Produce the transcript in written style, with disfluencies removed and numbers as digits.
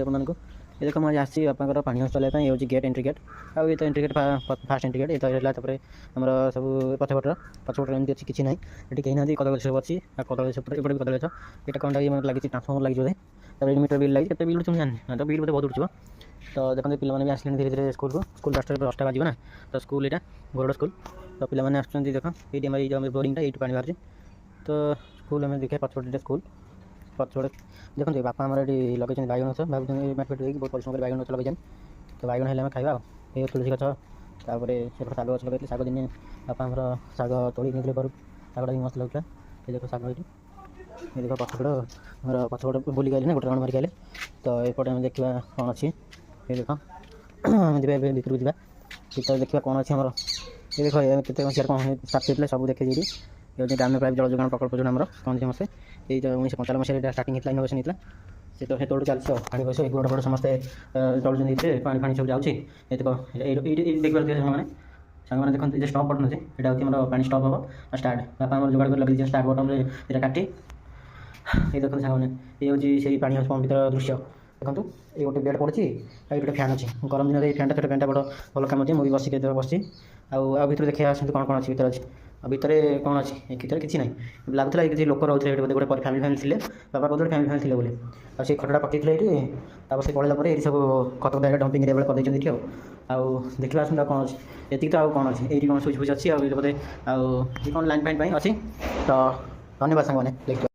ଆପଣମାନଙ୍କୁ ये देख मुझे आसी बापा पानी हाउस चलाइए ये हूँ गेट एंट्री गेट आउ ये तो entry gate fast entry gate ये तो रहा आमर सब पछपटर एमती अच्छी किसी ना ये कहीं ना कदम गछ सब अच्छी कदम गछ एपटे भी कदम गछ ये कौन लगी ट्रांसफर्मर लगी बोधे मीटर बिल लगी केते बिल तुम जानी तो बिल बोधे बहुत उठो तो देखते पे भी आसले धीरे धीरे स्कूल को स्कूल 10टा बाजू ना तो स्कूल यहाँ गोरड स्कूल तो पे देख ये बोरिंग ये पानी बाहर तो स्कूल आम देखिए पछपटे स्कूल पछपटे देखते बापा आम ये लगे बैगन गछ भाई मार्केट बहुत परिश्रम कर बैगन गछ लगे तो बैगन हेल्ले खाଇବା ये तुलसी गछ तापर से शाग गछ लगे शाग दिने बापा आमर शाग तोड़ी नहीं घर शागटा भी मस्त लगुला ये देख शाग ये देख पछपट आमर पछपट बुलिक आए ना गोटे राउंड मारिक आए तो ये देखा कौन अच्छी ये देख आम भर को जा देखा कौन अच्छी आमर ये देख केते सियार कौन स्टार्ट सब देखे ये ग्राम्य पाइप जल जोगाण प्रकल्प जो आमर कौन समस्ते ये 1995 मसीह स्टार्टिंग होता इनोवेशन होता से तो हेतु चलती पानी पैसा गोड़ गोड़ समस्ते चलते पानी फाणी सब जाऊँगी ये देख पारे मैंने देखते स्टॉप बटन अच्छे यहाँ हूँ पानी स्टॉप हम स्टार्ट बापा आम जोगाड़ कर लगे स्टार्ट बटन ये काटी ये देखते सामने ये हूँ से पानी हाउस पंप भर दृश्य देखो ये गोटे बेड पड़ी ये गोटे फैन अच्छी गरम दिन में फैनटा छोटे फैनटा बड़ भल कम अच्छे मुझे बसिक बस आर देखिए कौन कौन अच्छी भर अच्छी भितर कौन अच्छी भितर किसी ना लगुला किसी लोक रोते बोलते गोटे फैमिली फैमिली थे बाबा कहते फैमिली फैमिली थे बोले आ से खटटा पकड़े ये से पड़ेगा ये सब खत खुदा डंपिंग एरिया कर देती आउ देखा आसता कौन अच्छी ये तो आउ कौन अच्छी ये कौन सुच फुच अच्छी बोलते आउ कौन लाइन फाइन अच्छी तो धन्यवाद सांग मैंने।